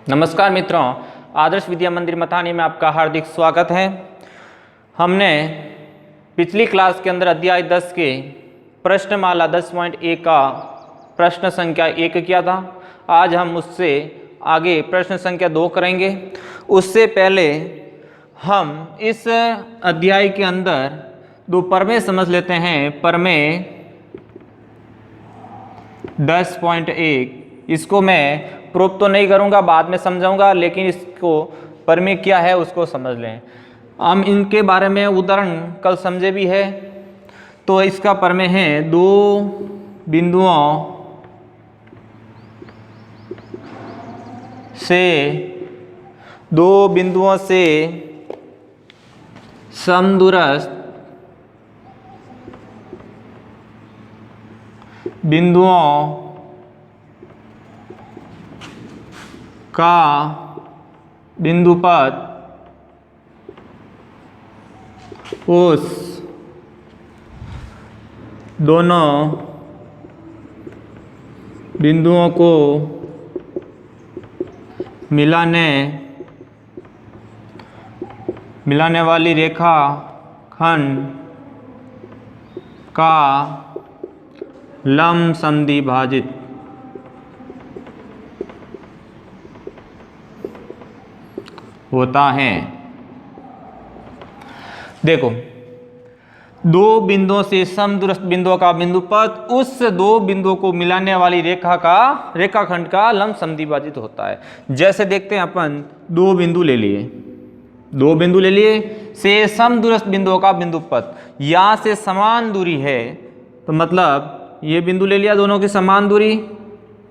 नमस्कार मित्रों, आदर्श विद्या मंदिर मथानी में आपका हार्दिक स्वागत है। हमने पिछली क्लास के अंदर अध्याय 10 के प्रश्नमाला 10.1 का प्रश्न संख्या 1 किया था। आज हम उससे आगे प्रश्न संख्या 2 करेंगे। उससे पहले हम इस अध्याय के अंदर दो प्रमेय समझ लेते हैं। प्रमेय 10.1 इसको मैं प्रूफ तो नहीं करूंगा, बाद में समझाऊंगा, लेकिन इसको प्रमेय क्या है उसको समझ लें। हम इनके बारे में उदाहरण कल समझे भी है। तो इसका प्रमेय है दो बिंदुओं से समदूरस्थ बिंदुओं का बिंदुपथ उस दोनों बिंदुओं को मिलाने वाली रेखा खंड का लंब समद्विभाजित होता है। देखो, दो बिंदुओं से समदूरस्थ बिंदुओं का बिंदुपथ उस दो बिंदुओं को मिलाने वाली रेखाखंड का लंब समद्विभाजित होता है। जैसे देखते हैं, अपन दो बिंदु ले लिए से समदूरस्थ बिंदुओं का बिंदुपथ यहां से समान दूरी है, तो मतलब ये बिंदु ले लिया, दोनों की समान दूरी,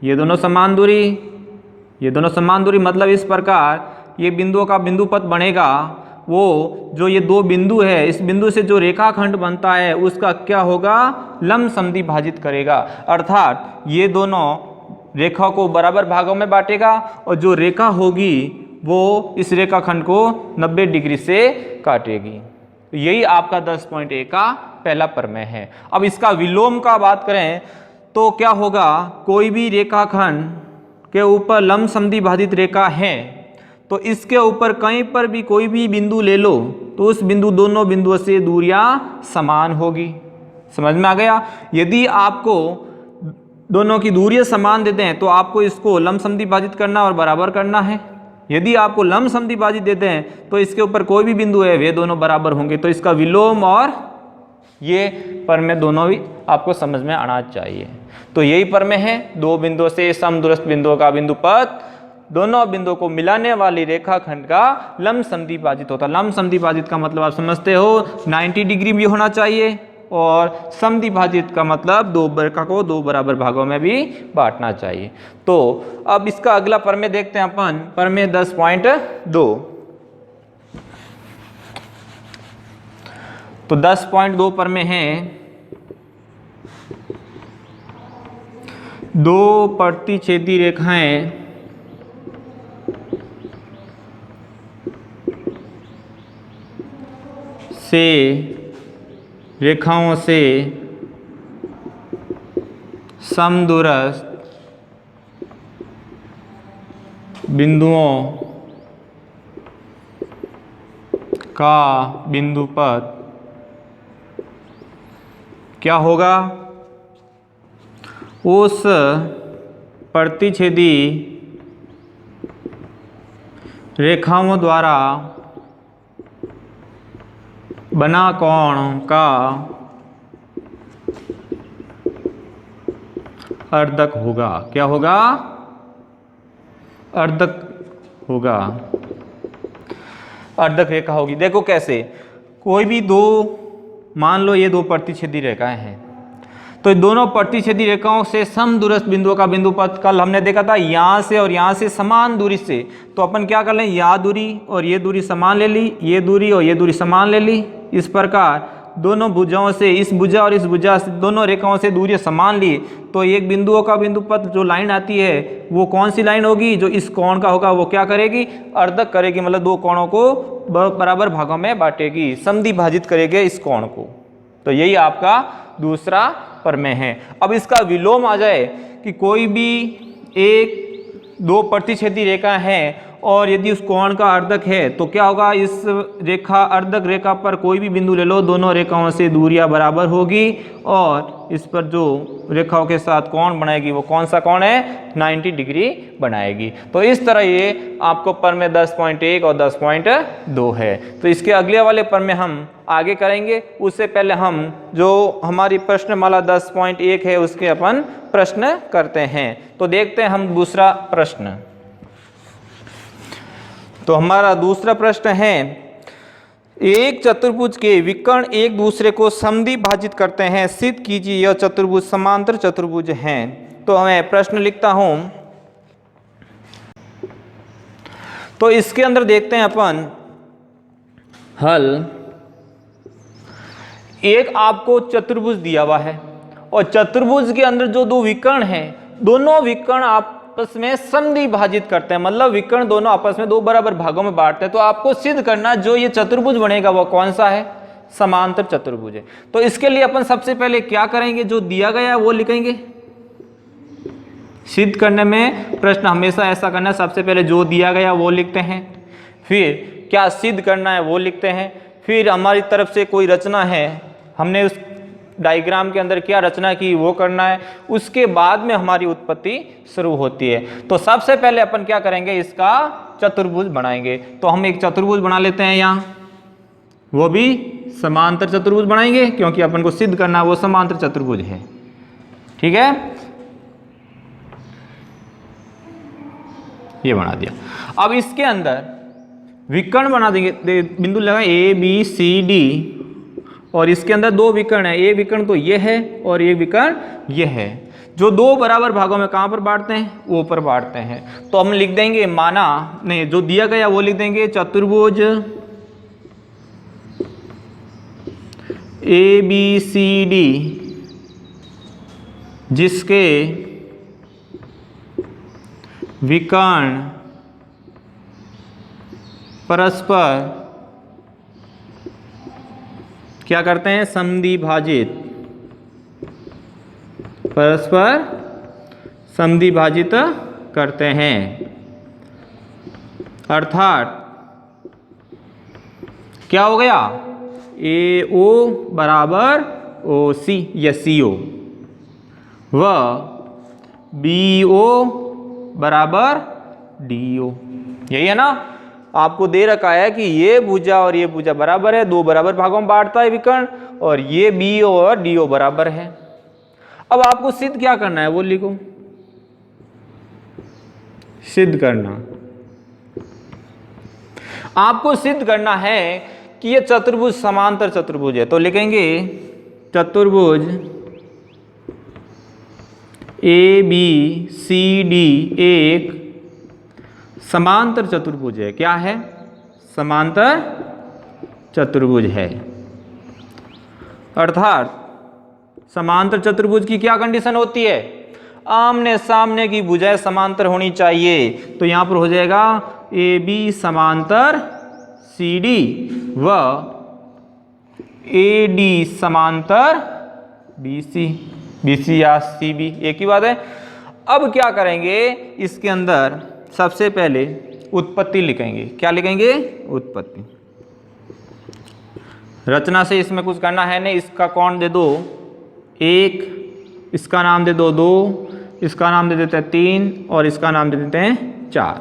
ये दोनों समान दूरी, मतलब इस प्रकार ये बिंदुओं का बिंदुपथ बनेगा। वो जो ये दो बिंदु है, इस बिंदु से जो रेखाखंड बनता है उसका क्या होगा, लंब समद्विभाजित करेगा। अर्थात ये दोनों रेखा को बराबर भागों में बांटेगा और जो रेखा होगी वो इस रेखाखंड को 90 डिग्री से काटेगी। तो यही आपका 10.1 का पहला प्रमेय है। अब इसका विलोम का बात करें तो क्या होगा, कोई भी रेखाखंड के ऊपर लंब समद्विभाजित रेखा है तो इसके ऊपर कहीं पर भी कोई भी बिंदु ले लो तो उस दोनों बिंदुओं से दूरियां समान होगी। समझ में आ गया। यदि आपको दोनों की दूरियां समान देते हैं तो आपको इसको लंब समद्विभाजित करना और बराबर करना है। यदि आपको लंब समद्विभाजित देते हैं तो इसके ऊपर कोई भी बिंदु है वे दोनों बराबर होंगे। तो इसका विलोम और ये प्रमेय दोनों भी आपको समझ में आना चाहिए। तो यही प्रमेय है, दो बिंदुओं से समदूरस्थ बिंदुओं का बिंदुपथ दोनों बिंदुओं को मिलाने वाली रेखाखंड का लंब समद्विभाजित होता है। लंब समद्विभाजित का मतलब आप समझते हो 90 डिग्री भी होना चाहिए, और समद्विभाजित का मतलब दो रेखा को दो बराबर भागों में भी बांटना चाहिए। तो अब इसका अगला प्रमेय देखते हैं अपन, प्रमेय 10.2। तो 10.2 प्रमेय है, दो प्रतिच्छेदी रेखाएं से रेखाओं से समदूरस्थ बिंदुओं का बिंदुपथ क्या होगा, उस प्रतिच्छेदी रेखाओं द्वारा बना कोण का अर्धक होगा। क्या होगा, अर्धक होगा, अर्धक रेखा होगी। देखो कैसे, कोई भी दो, मान लो ये दो प्रतिच्छेदी रेखाएं हैं, तो दोनों प्रतिच्छेदी रेखाओं से समदूरस्थ बिंदुओं का बिंदुपथ कल हमने देखा था यहाँ से और यहाँ से समान दूरी से। तो अपन क्या कर लें, यह दूरी और ये दूरी समान ले ली, ये दूरी और ये दूरी समान ले ली। इस प्रकार दोनों भुजाओं से, इस भुजा और इस भुजा से, दोनों रेखाओं से दूरी समान ली, तो एक बिंदुओं का बिंदुपथ जो लाइन आती है वो कौन सी लाइन होगी, जो इस कोण का होगा वो क्या करेगी, अर्धक करेगी, मतलब दो कोणों को बराबर भागों में बांटेगी, समद्विभाजित करेगी इस कोण को। तो यही आपका दूसरा प्रमेय है। अब इसका विलोम आ जाए कि कोई भी एक दो प्रतिच्छेदी रेखा है और यदि उस कोण का अर्धक है तो क्या होगा, इस रेखा अर्धक रेखा पर कोई भी बिंदु ले लो, दोनों रेखाओं से दूरियां बराबर होगी और इस पर जो रेखाओं के साथ कोण बनाएगी वो कौन सा कोण है, 90 डिग्री बनाएगी। तो इस तरह ये आपको पर में 10.1 और 10.2 है। तो इसके अगले वाले पर में हम आगे करेंगे, उससे पहले हम जो हमारी प्रश्नमाला 10.1 है उसके अपन प्रश्न करते हैं। तो देखते हैं हम दूसरा प्रश्न। तो हमारा दूसरा प्रश्न है, एक चतुर्भुज के विकर्ण एक दूसरे को समद्विभाजित करते हैं, सिद्ध कीजिए यह चतुर्भुज समांतर चतुर्भुज हैं। तो मैं प्रश्न लिखता हूं। तो इसके अंदर देखते हैं अपन हल। एक आपको चतुर्भुज दिया हुआ है और चतुर्भुज के अंदर जो दो विकर्ण हैं, दोनों विकर्ण आपस में समद्विभाजित करते हैं, मतलब विकर्ण दोनों आपस में दो बराबर भागों में बांटते हैं। तो आपको सिद्ध करना जो ये चतुर्भुज बनेगा वो कौन सा है, समांतर चतुर्भुज है। तो इसके लिए अपन सबसे पहले क्या करेंगे, जो दिया गया है वो लिखेंगे। सिद्ध करने में प्रश्न हमेशा ऐसा करना है, सबसे पहले जो दिया गया वो लिखते हैं, फिर क्या सिद्ध करना है वो लिखते हैं, फिर हमारी तरफ से कोई रचना है, हमने उस डायग्राम के अंदर क्या रचना की वो करना है, उसके बाद में हमारी उत्पत्ति शुरू होती है। तो सबसे पहले अपन क्या करेंगे, इसका चतुर्भुज बनाएंगे। तो हम एक चतुर्भुज बना लेते हैं यहाँ, वो भी समांतर चतुर्भुज बनाएंगे क्योंकि अपन को सिद्ध करना है वो समांतर चतुर्भुज है। ठीक है, ये बना दिया। अब इसके अंदर विकर्ण बना देंगे, बिंदु लगाए A B C D और इसके अंदर दो विकर्ण है, एक विकर्ण तो ये है और एक विकर्ण ये है, जो दो बराबर भागों में कहां पर बांटते हैं, ऊपर बांटते हैं। तो हम लिख देंगे माना नहीं, जो दिया गया वो लिख देंगे चतुर्भुज ABCD जिसके विकर्ण परस्पर क्या करते हैं, समद्विभाजित, परस्पर समद्विभाजित करते हैं। अर्थात क्या हो गया, AO बराबर OC या CO व BO बराबर DO। यही है ना, आपको दे रखा है कि ये भुजा और ये भुजा बराबर है, दो बराबर भागों में बांटता है विकर्ण, और ये BO और DO बराबर है। अब आपको सिद्ध क्या करना है वो लिखो, सिद्ध करना, आपको सिद्ध करना है कि ये चतुर्भुज समांतर चतुर्भुज है। तो लिखेंगे चतुर्भुज ABCD एक समांतर चतुर्भुज है। क्या है, समांतर चतुर्भुज है। अर्थात समांतर चतुर्भुज की क्या कंडीशन होती है, आमने सामने की भुजाएं समांतर होनी चाहिए। तो यहां पर हो जाएगा AB समांतर CD व AD समांतर BC या CB, एक ही बात है। अब क्या करेंगे, इसके अंदर सबसे पहले उत्पत्ति लिखेंगे। क्या लिखेंगे, उत्पत्ति। रचना से इसमें कुछ करना है नहीं, इसका कोण दे दो 1, इसका नाम दे दो 2, इसका नाम दे देते हैं 3 और इसका नाम दे देते हैं 4।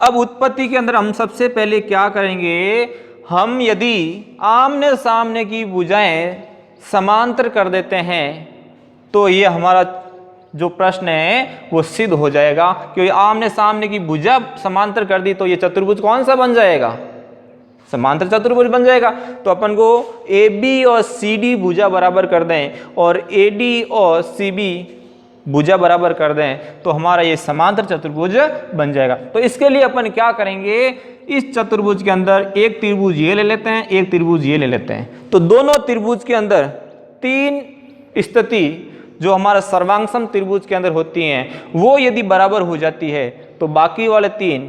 अब उत्पत्ति के अंदर हम सबसे पहले क्या करेंगे, हम यदि आमने सामने की भुजाएं समांतर कर देते हैं तो ये हमारा जो प्रश्न है वो सिद्ध हो जाएगा, क्योंकि आमने सामने की भुजा समांतर कर दी तो ये चतुर्भुज कौन सा बन जाएगा, समांतर चतुर्भुज बन जाएगा। तो अपन को AB और CD भुजा बराबर कर दें और AD और CB भुजा बराबर कर दें तो हमारा ये समांतर चतुर्भुज बन जाएगा। तो इसके लिए अपन क्या करेंगे, इस चतुर्भुज के अंदर एक त्रिभुज ये ले लेते हैं, एक त्रिभुज ये ले लेते हैं। तो दोनों त्रिभुज के अंदर तीन स्थिति जो हमारा सर्वांगसम त्रिभुज के अंदर होती हैं वो यदि बराबर हो जाती है तो बाकी वाले तीन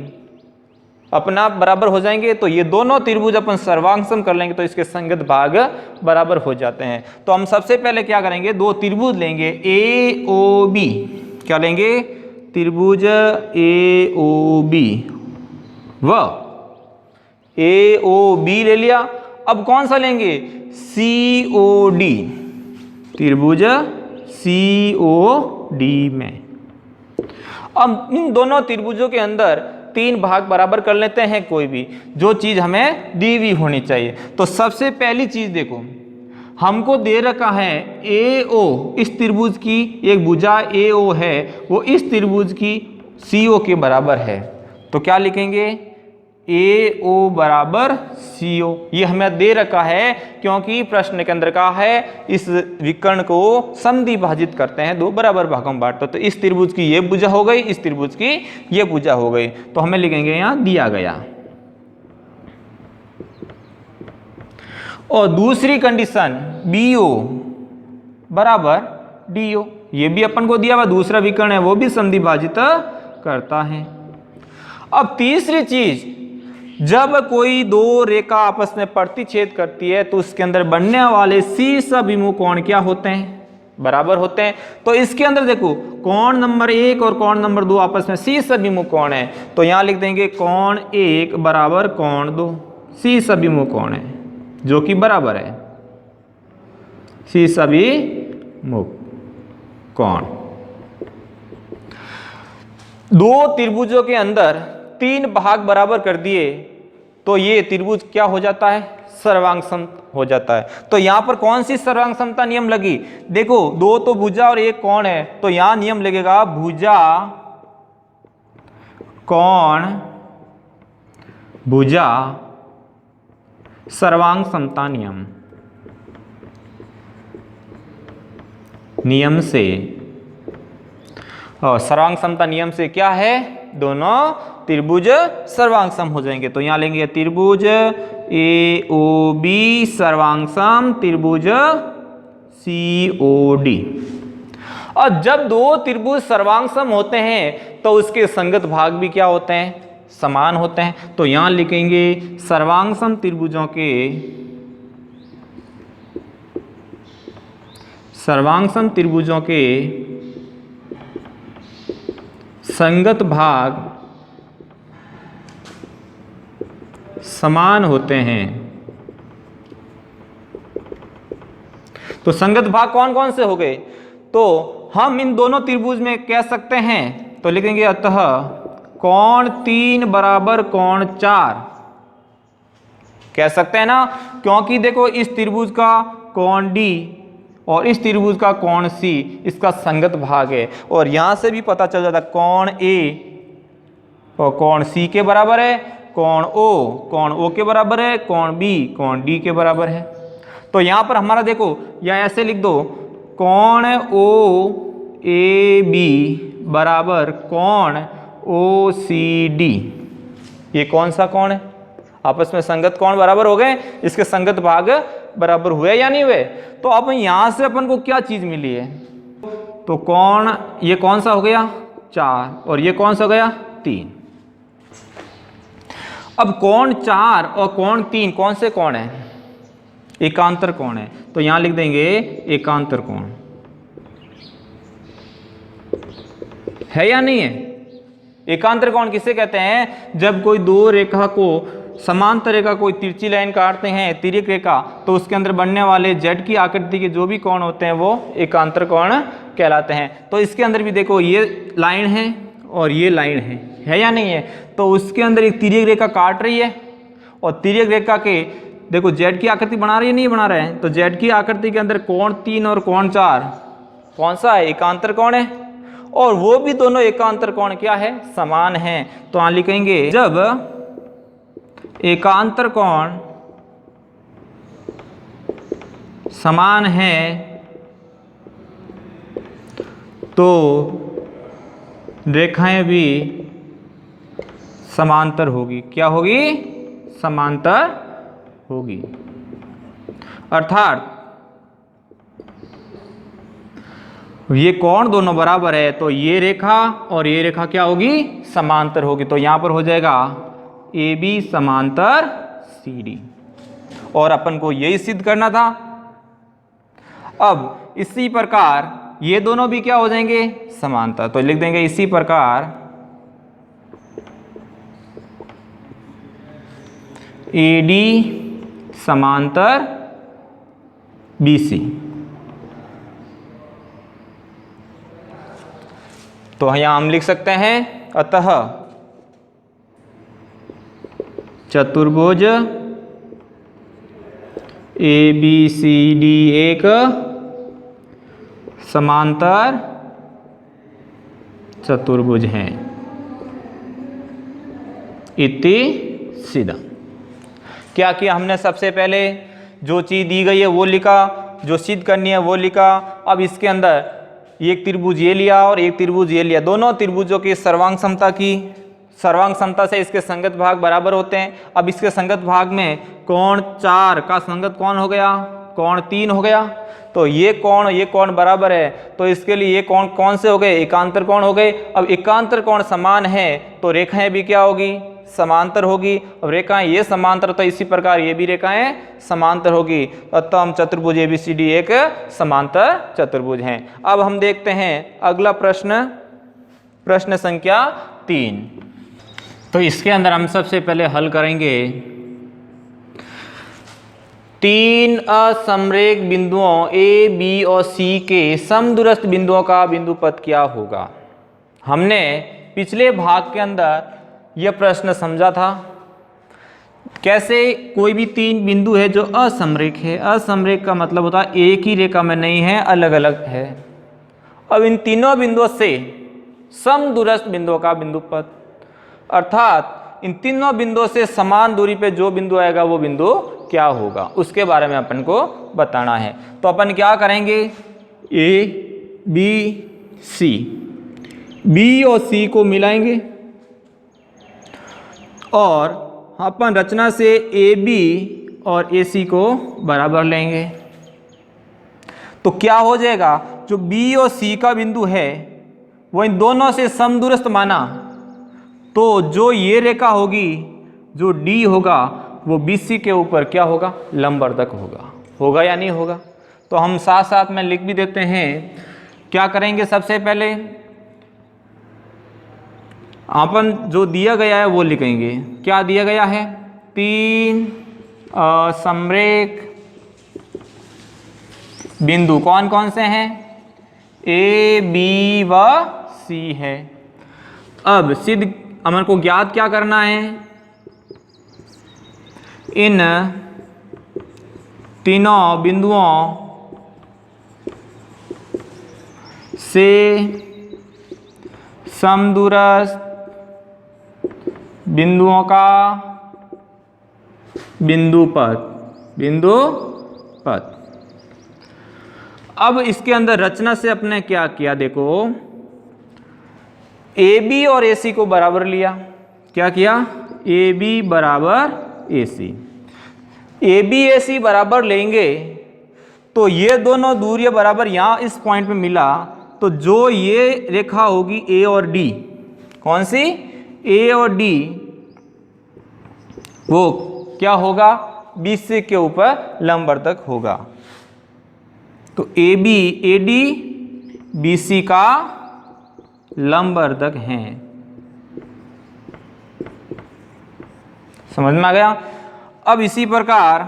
अपना आप बराबर हो जाएंगे। तो ये दोनों त्रिभुज अपन सर्वांगसम कर लेंगे तो इसके संगत भाग बराबर हो जाते हैं। तो हम सबसे पहले क्या करेंगे, दो त्रिभुज लेंगे AOB, क्या लेंगे, त्रिभुज AOB व AOB ले लिया। अब कौन सा लेंगे? COD, त्रिभुज COD में। अब इन दोनों त्रिभुजों के अंदर 3 भाग बराबर कर लेते हैं, कोई भी जो चीज हमें दी हुई होनी चाहिए। तो सबसे पहली चीज देखो, हमको दे रखा है AO, इस त्रिभुज की एक भुजा AO है, वो इस त्रिभुज की CO के बराबर है। तो क्या लिखेंगे? AO बराबर CO। ये हमें दे रखा है क्योंकि प्रश्न के अंदर कहा है इस विकर्ण को समद्विभाजित करते हैं, 2 बराबर भागों में बांटते। तो इस त्रिभुज की ये भुजा हो गई, इस त्रिभुज की ये भुजा हो गई। तो हमें लिखेंगे यहां दिया गया। और दूसरी कंडीशन BO बराबर DO, ये भी अपन को दिया हुआ दूसरा विकर्ण है, वो भी समद्विभाजित करता है। अब तीसरी चीज, जब कोई 2 रेखा आपस में प्रतिच्छेद करती है तो उसके अंदर बनने वाले शीर्षाभिमुख कोण क्या होते हैं? बराबर होते हैं। तो इसके अंदर देखो कोण नंबर 1 और कोण नंबर 2 आपस में शीर्षाभिमुख कोण है। तो यहां लिख देंगे कोण 1 बराबर कोण 2, शीर्षाभिमुख कोण है जो कि बराबर है शीर्षाभिमुख कोण। 2 त्रिभुजों के अंदर 3 भाग बराबर कर दिए तो ये त्रिभुज क्या हो जाता है? सर्वांग सम हो जाता है। तो यहां पर कौन सी सर्वांग समता नियम लगी? देखो 2 तो भुजा और 1 कोण है, तो यहां नियम लगेगा भुजा कोण भुजा सर्वांग समता नियम, नियम से। और सर्वांग समता नियम से क्या है? दोनों त्रिभुज सर्वांग सम हो जाएंगे। तो यहां लेंगे त्रिभुज AOB सर्वांग सम त्रिभुज COD। और जब 2 त्रिभुज सर्वांग सम होते हैं तो उसके संगत भाग भी क्या होते हैं? समान होते हैं। तो यहां लिखेंगे सर्वांग सम त्रिभुजों के संगत भाग समान होते हैं। तो संगत भाग कौन कौन से हो गए? तो हम इन दोनों त्रिभुज में कह सकते हैं, तो लिखेंगे अतः कोण 3 बराबर कोण 4 कह सकते हैं ना, क्योंकि देखो इस त्रिभुज का कोण D और इस त्रिभुज का कोण C इसका संगत भाग है। और यहां से भी पता चल जाता कोण A और कोण C के बराबर है, कोण O के बराबर है, कोण B कोण D के बराबर है। तो यहां पर हमारा देखो या ऐसे लिख दो कोण OAB बराबर कोण OCD। ये कौन सा कोण है? आपस में संगत कोण बराबर हो गए, इसके संगत भाग बराबर हुए या नहीं हुए? तो अब यहां से अपन को क्या चीज मिली है? तो कोण ये कौन सा हो गया? 4 और ये कौन सा हो गया? 3। अब कोण 4 और कोण 3 कौन से कोण है? एकांतर कोण है। तो यहां लिख देंगे एकांतर कोण है या नहीं है? एकांतर कोण किसे कहते हैं? जब कोई 2 रेखा को समांतर रेखा कोई तिरछी लाइन काटते हैं, तिर्यक रेखा, तो उसके अंदर बनने वाले जेड की आकृति के जो भी कोण होते हैं वो एकांतर कोण कहलाते हैं। तो इसके अंदर भी देखो ये लाइन है और ये लाइन है या नहीं है? तो उसके अंदर एक तिर्यक रेखा काट रही है और तिर्यक रेखा के देखो जेड की आकृति बना रही है, नहीं बना रहे हैं? तो जेड की आकृति के अंदर कोण 3 और कोण 4 कौन सा है? एकांतर कोण है। और वो भी दोनों एकांतर कोण क्या है? समान है। तो यहां लिखेंगे जब एकांतर कोण समान है तो रेखाएं भी समांतर होगी। क्या होगी? समांतर होगी। अर्थात ये कोण दोनों बराबर है तो ये रेखा और ये रेखा क्या होगी? समांतर होगी। तो यहां पर हो जाएगा AB समांतर CD। और अपन को यही सिद्ध करना था। अब इसी प्रकार ये दोनों भी क्या हो जाएंगे, समांतर। तो लिख देंगे इसी प्रकार AD समांतर BC। तो यहां हम लिख सकते हैं अतः चतुर्भुज ABCD एक समांतर चतुर्भुज हैं इति सीधा। क्या किया हमने, सबसे पहले जो चीज दी गई है वो लिखा, जो सिद्ध करनी है वो लिखा। अब इसके अंदर एक त्रिभुज ये लिया और एक त्रिभुज ये लिया, दोनों त्रिभुजों की सर्वांग समता की, सर्वांग समता से इसके संगत भाग बराबर होते हैं। अब इसके संगत भाग में कोण 4 का संगत कौन हो गया, कोण 3 हो गया। तो ये कोण बराबर है, तो इसके लिए ये कोण कौन से हो गए, एकांतर कोण हो गए। अब एकांतर कोण समान है तो रेखाएं भी क्या होगी, समांतर होगी। अब रेखाएं ये समांतर, तो इसी प्रकार ये भी रेखाएं समांतर होगी। अतः हम चतुर्भुज ABCD एक समांतर चतुर्भुज हैं। अब हम देखते हैं अगला प्रश्न, प्रश्न संख्या 3। तो इसके अंदर हम सबसे पहले हल करेंगे 3 असमरेख बिंदुओं A, B और C के समदूरस्थ बिंदुओं का बिंदुपथ क्या होगा। हमने पिछले भाग के अंदर यह प्रश्न समझा था। कैसे, कोई भी 3 बिंदु है जो असमरेख है, असमरेख का मतलब होता है एक ही रेखा में नहीं है, अलग अलग है। अब इन तीनों बिंदुओं से समदूरस्थ बिंदुओं का बिंदुपथ, अर्थात इन तीनों बिंदुओं से समान दूरी पे जो बिंदु आएगा वो बिंदु क्या होगा, उसके बारे में अपन को बताना है। तो अपन क्या करेंगे, A, B, C, B और C को मिलाएंगे और अपन रचना से AB और AC को बराबर लेंगे। तो क्या हो जाएगा, जो B और C का बिंदु है वो इन दोनों से समदूरस्थ माना, तो जो ये रेखा होगी, जो D होगा वो BC के ऊपर क्या होगा, लंबवर्धक होगा। होगा या नहीं होगा। तो हम साथ साथ में लिख भी देते हैं। क्या करेंगे, सबसे पहले अपन जो दिया गया है वो लिखेंगे। क्या दिया गया है, 3 असमरेख बिंदु कौन कौन से हैं, A, B व C है। अब सिद्ध अपन को ज्ञात क्या करना है, इन तीनों बिंदुओं से समदूरस्थ बिंदुओं का बिंदुपथ। अब इसके अंदर रचना से अपने क्या किया, देखो AB और AC को बराबर लिया। क्या किया, AB बराबर AC, AB AC बराबर लेंगे तो ये दोनों दूरियां बराबर यहां इस पॉइंट पे मिला, तो जो ये रेखा होगी A और D, कौन सी, A और D, वो क्या होगा, BC के ऊपर लंबवर्धक होगा। तो AB AD BC का लंबवर्धक हैं। समझ में आ गया। अब इसी प्रकार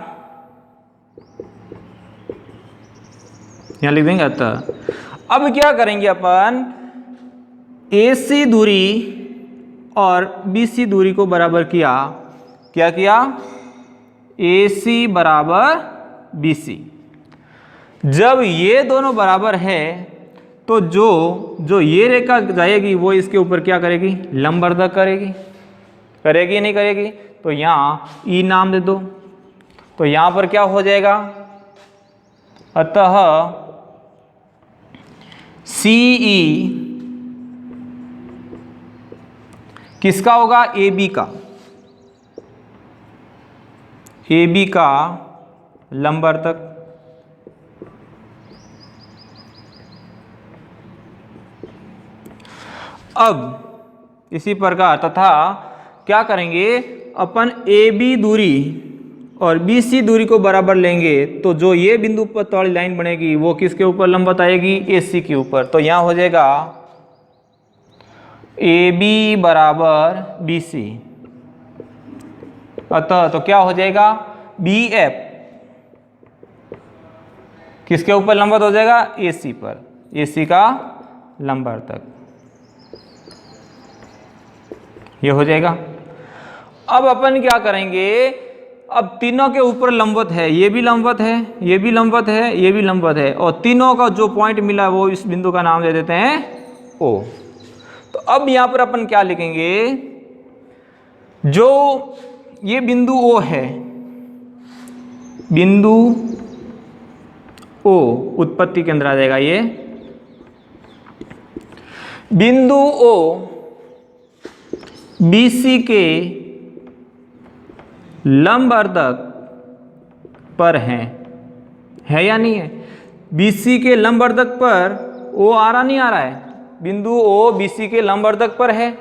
यहां लिख देंगे। अतः अब क्या करेंगे अपन, AC दूरी और BC दूरी को बराबर किया। क्या किया, AC बराबर BC। जब ये दोनों बराबर है तो जो ये रेखा जाएगी वो इसके ऊपर क्या करेगी, लंबवर्धक करेगी। करेगी नहीं करेगी, तो यहाँ E नाम दे दो। तो यहाँ पर क्या हो जाएगा, अतः CE किसका होगा, AB का, AB का लंबवर्धक। अब इसी प्रकार तथा क्या करेंगे अपन, AB दूरी और BC दूरी को बराबर लेंगे तो जो ये बिंदु पथ वाली लाइन बनेगी वो किसके ऊपर लंबवत आएगी? AC के ऊपर। तो यहाँ हो जाएगा AB बराबर BC। अतः तो क्या हो जाएगा? BF किसके ऊपर लंबवत हो जाएगा? AC पर, AC का लंबवर्तक, ये हो जाएगा। अब अपन क्या करेंगे, अब तीनों के ऊपर लंबवत है, ये भी लंबवत है, ये भी लंबवत है, ये भी लंबवत है, और तीनों का जो पॉइंट मिला वो इस बिंदु का नाम दे देते हैं O। तो अब यहां पर अपन क्या लिखेंगे, जो ये बिंदु O है, बिंदु O उत्पत्ति केंद्र आ जाएगा ये बिंदु O BC के लंबवर्तक पर है या नहीं है? BC के लंबवर्तक पर O आ रहा नहीं आ रहा है? बिंदु O BC के लंबवर्तक पर है,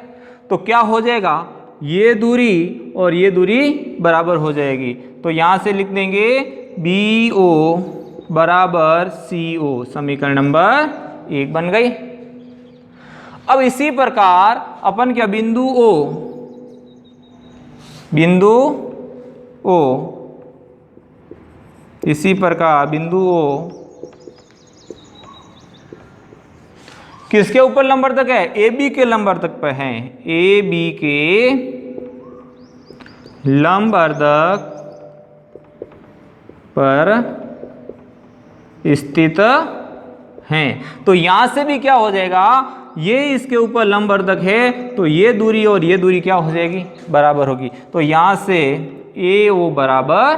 तो क्या हो जाएगा, ये दूरी और ये दूरी बराबर हो जाएगी। तो यहां से लिख देंगे BO बराबर CO, समीकरण नंबर 1 बन गई। अब इसी प्रकार अपन क्या बिंदु O इसी प्रकार बिंदु O किसके ऊपर लंबवर्तक है? AB के लंबवर्तक पर है, AB के लंबवर्तक पर स्थित हैं। तो यहां से भी क्या हो जाएगा, ये इसके ऊपर लंबवर्तक है तो ये दूरी और ये दूरी क्या हो जाएगी? बराबर होगी। तो यहां से AO बराबर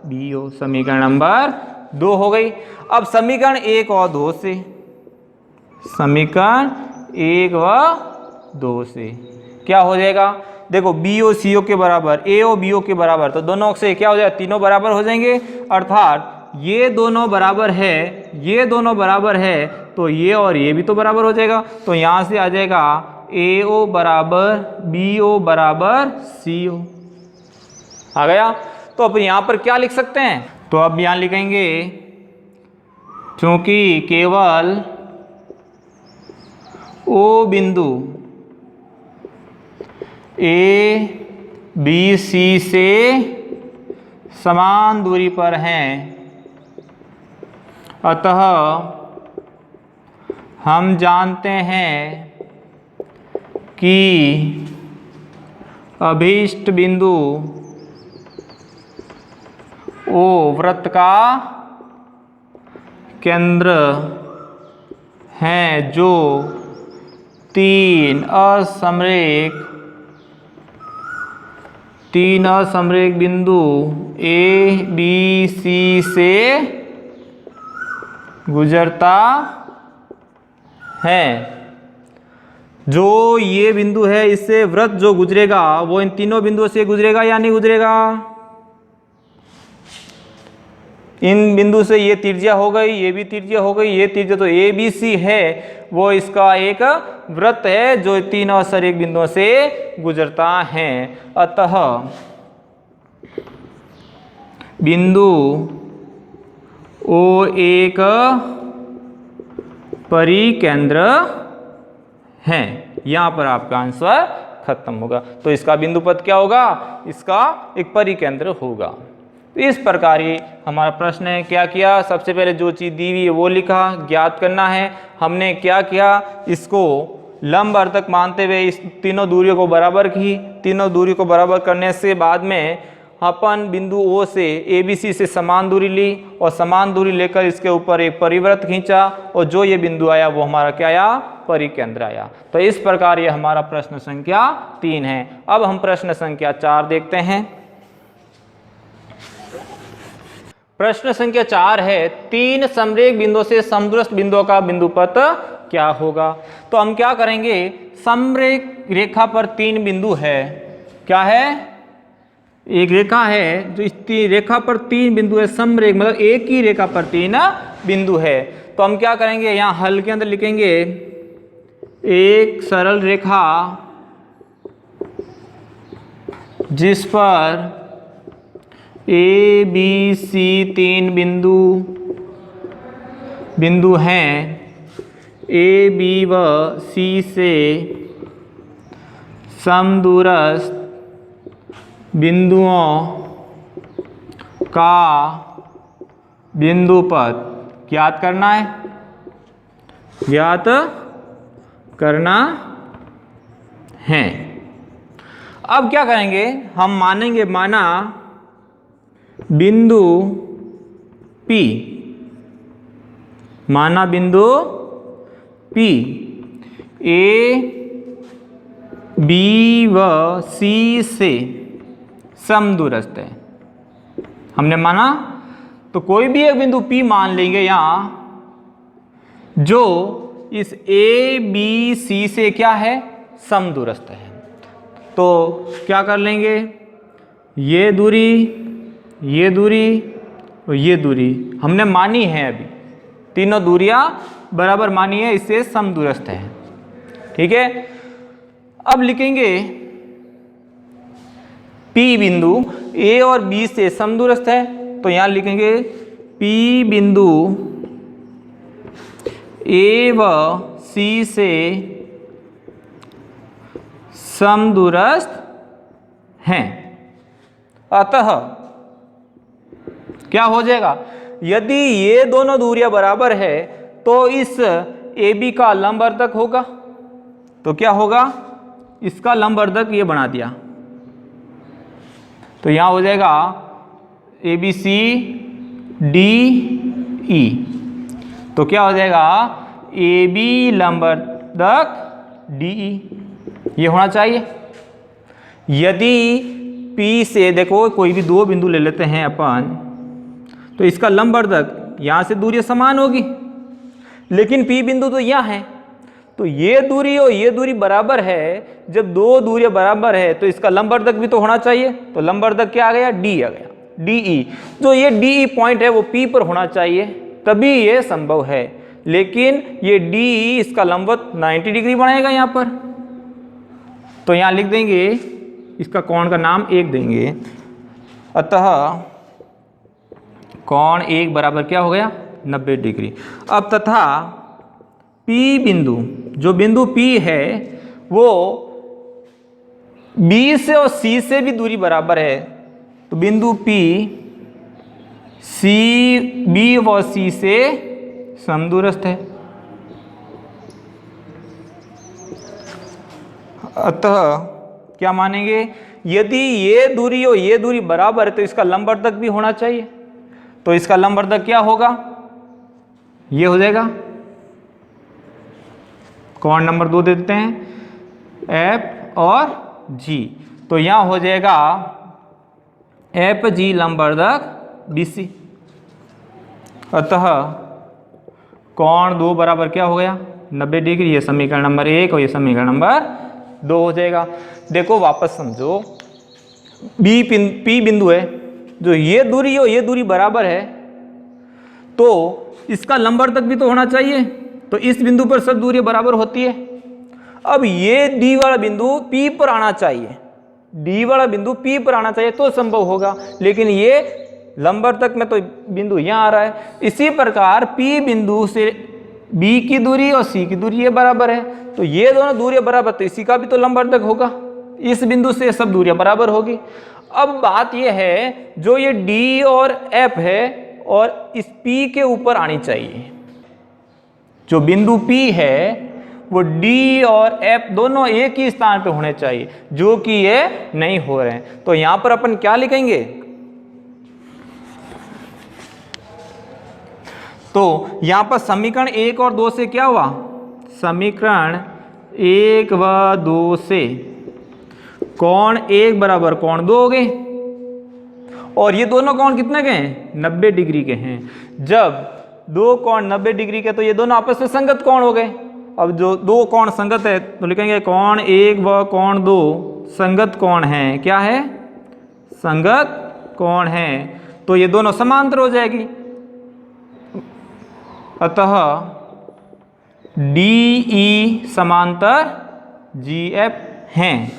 BO, समीकरण नंबर 2 हो गई। अब समीकरण 1 और 2 से, समीकरण 1 व 2 से क्या हो जाएगा, देखो BO CO के बराबर, AO BO के बराबर, तो दोनों से क्या हो जाएगा, तीनों बराबर हो जाएंगे। अर्थात ये दोनों बराबर है, ये दोनों बराबर है, तो ये और ये भी तो बराबर हो जाएगा। तो यहां से आ जाएगा AO बराबर BO बराबर CO आ गया। तो अब यहां पर क्या लिख सकते हैं, तो अब यहां लिखेंगे, क्योंकि केवल O बिंदु ABC से समान दूरी पर हैं, अतः हम जानते हैं कि अभीष्ट बिंदु O वृत्त का केंद्र है, जो तीन असमरेख बिंदु A B C से गुजरता है। जो ये बिंदु है, इससे वृत्त जो गुजरेगा वो इन तीनों बिंदुओं से गुजरेगा या नहीं गुजरेगा? इन बिंदु से ये त्रिज्या हो गई, ये भी त्रिज्या हो गई, ये त्रिज्या, तो ABC है वो इसका एक वृत्त है जो तीन असमरेख बिंदुओं से गुजरता है। अतः बिंदु O एक परिकेंद्र है। यहां पर आपका आंसर खत्म होगा। तो इसका बिंदु पथ क्या होगा? इसका एक परिकेंद्र होगा। इस प्रकार ये हमारा प्रश्न है। क्या किया, सबसे पहले जो चीज़ दी हुई है वो लिखा, ज्ञात करना है। हमने क्या किया, इसको लंबवर्तक मानते हुए इस तीनों दूरियों को बराबर की। तीनों दूरी को बराबर करने से बाद में अपन बिंदु O से ABC से समान दूरी ली और समान दूरी लेकर इसके ऊपर एक परिवृत्त खींचा और जो ये बिंदु आया वो हमारा क्या आया? परिकेंद्र आया। तो इस प्रकार ये हमारा प्रश्न संख्या 3 है। अब हम प्रश्न संख्या 4 देखते हैं। प्रश्न संख्या 4 है, 3 समरेख बिंदुओं से समदूरस्थ बिंदुओं का बिंदु पथ क्या होगा? तो हम क्या करेंगे, समरेख रेखा पर 3 बिंदु है। क्या है? एक रेखा है जो इस रेखा पर 3 बिंदु है। समरेख मतलब एक ही रेखा पर 3 बिंदु है। तो हम क्या करेंगे, यहाँ हल के अंदर लिखेंगे एक सरल रेखा जिस पर ए बी सी 3 बिंदु हैं, ए बी व सी से समदूरस्थ बिंदुओं का बिंदुपथ ज्ञात करना है, ज्ञात करना है। अब क्या करेंगे, हम मानेंगे, माना बिंदु P, माना बिंदु P A B व C से समदूरस्थ है। हमने माना तो कोई भी एक बिंदु P मान लेंगे यहाँ, जो इस A B C से क्या है, समदूरस्थ है। तो क्या कर लेंगे, ये दूरी, ये दूरी और ये दूरी हमने मानी है, अभी तीनों दूरियां बराबर मानी है, इससे समदूरस्थ है। ठीक है, अब लिखेंगे P बिंदु A और B से समदूरस्थ है, तो यहां लिखेंगे P बिंदु A व C से समदूरस्थ हैं। अतः क्या हो जाएगा, यदि ये दोनों दूरियां बराबर है तो इस AB का लंबवर्धक होगा, तो क्या होगा, इसका लंबवर्धक ये बना दिया, तो यहां हो जाएगा ABC DE, तो क्या हो जाएगा AB लंबवर्धक DE, ये होना चाहिए। यदि P से देखो कोई भी दो बिंदु ले लेते हैं अपन, तो इसका लंबवर्धक यहाँ से दूरी समान होगी, लेकिन P बिंदु तो यहाँ है, तो ये दूरी और ये दूरी बराबर है। जब दो दूरियां बराबर है तो इसका लंबवर्धक भी तो होना चाहिए, तो लंबवर्धक क्या आ गया, D आ गया, DE। जो ये DE पॉइंट है वो P पर होना चाहिए, तभी ये संभव है। लेकिन ये DE इसका लंबवत 90 डिग्री बनेगा यहाँ पर, तो यहाँ लिख देंगे, इसका कोण का नाम 1 देंगे। अतः कोण 1 बराबर क्या हो गया, 90 डिग्री। अब तथा P बिंदु, जो बिंदु P है वो B से और C से भी दूरी बराबर है, तो बिंदु P B व C से समदूरस्थ है। अतः क्या मानेंगे, यदि ये दूरी और ये दूरी बराबर है तो इसका लंबवर्धक भी होना चाहिए, तो इसका लंबवर्धक क्या होगा, ये हो जाएगा, कोण नंबर 2 दे देते हैं, F और G, तो यहां हो जाएगा FG लंबवर्धक BC। अतः कोण 2 बराबर क्या हो गया, 90 डिग्री। ये समीकरण नंबर 1 और ये समीकरण नंबर 2 हो जाएगा। देखो वापस समझो, P बिंदु है, जो ये दूरी और ये दूरी बराबर है, तो इसका लंबवर्धक भी तो होना चाहिए, तो इस बिंदु पर सब दूरियां बराबर होती है। अब ये D वाला बिंदु P पर आना चाहिए, D वाला बिंदु P पर आना चाहिए तो संभव होगा, लेकिन ये लंबवर्धक में तो बिंदु यहाँ आ रहा है। इसी प्रकार P बिंदु से B की दूरी और C की दूरी ये बराबर है, तो ये दोनों दूरियां बराबर, तो इसी का भी तो लंबवर्धक होगा, इस बिंदु से सब दूरियां बराबर होगी। अब बात यह है, जो ये D और F है और इस P के ऊपर आनी चाहिए, जो बिंदु P है वो D और F दोनों एक ही स्थान पे होने चाहिए, जो कि ये नहीं हो रहे हैं। तो यहां पर अपन क्या लिखेंगे, तो यहां पर समीकरण 1 और 2 से क्या हुआ, समीकरण 1 व 2 से कोण 1 बराबर कोण 2 हो गए, और ये दोनों कोण कितने के हैं, 90 डिग्री के हैं। जब दो कोण 90 डिग्री के, तो ये दोनों आपस में संगत कोण हो गए। अब जो दो कोण संगत है तो लिखेंगे कोण 1 व कोण 2 संगत कोण है, क्या है, संगत कोण है, तो ये दोनों समांतर हो जाएगी। अतः DE समांतर GF हैं।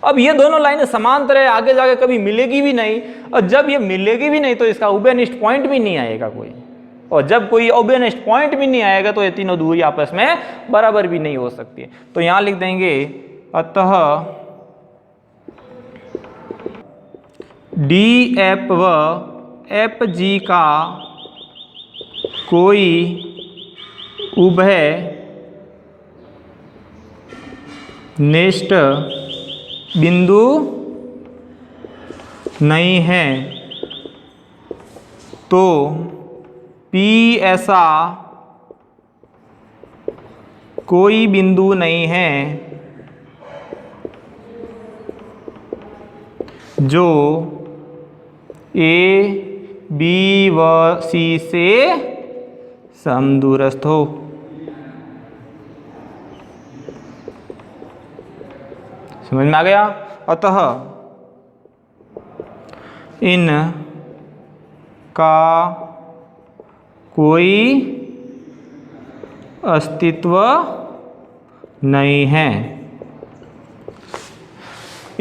अब ये दोनों लाइनें समांतर है, आगे जाके कभी मिलेगी भी नहीं, और जब ये मिलेगी भी नहीं तो इसका उभयनिष्ठ पॉइंट भी नहीं आएगा कोई, और जब कोई उभयनिष्ठ पॉइंट भी नहीं आएगा तो ये तीनों दूरी आपस में बराबर भी नहीं हो सकती। तो यहां लिख देंगे अतः डी एफ व एफ जी का कोई उभयनिष्ठ बिंदु नहीं है, तो P ऐसा कोई बिंदु नहीं है जो A, B व C से समदूरस्थ हो। समझ में आ गया? अतः इन का कोई अस्तित्व नहीं है।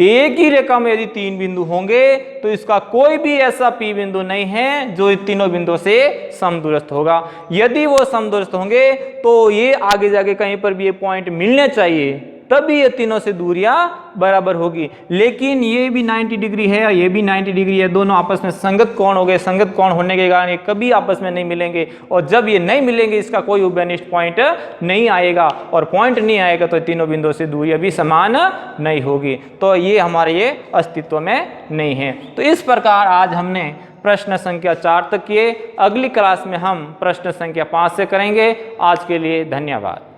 एक ही रेखा में यदि तीन बिंदु होंगे तो इसका कोई भी ऐसा P बिंदु नहीं है जो इन तीनों बिंदुओं से समदूरस्थ होगा। यदि वो समदूरस्थ होंगे तो ये आगे जाके कहीं पर भी ये पॉइंट मिलने चाहिए, तभी ये तीनों से दूरियां बराबर होगी। लेकिन ये भी 90 डिग्री है, ये भी 90 डिग्री है, दोनों आपस में संगत कोण हो गए। संगत कोण होने के कारण ये कभी आपस में नहीं मिलेंगे, और जब ये नहीं मिलेंगे इसका कोई उभयनिष्ठ पॉइंट नहीं आएगा, और पॉइंट नहीं आएगा तो तीनों बिंदुओं से दूरियां भी समान नहीं होगी, तो ये हमारे ये अस्तित्व में नहीं है। तो इस प्रकार आज हमने प्रश्न संख्या 4 तक किए। अगली क्लास में हम प्रश्न संख्या 5 से करेंगे। आज के लिए धन्यवाद।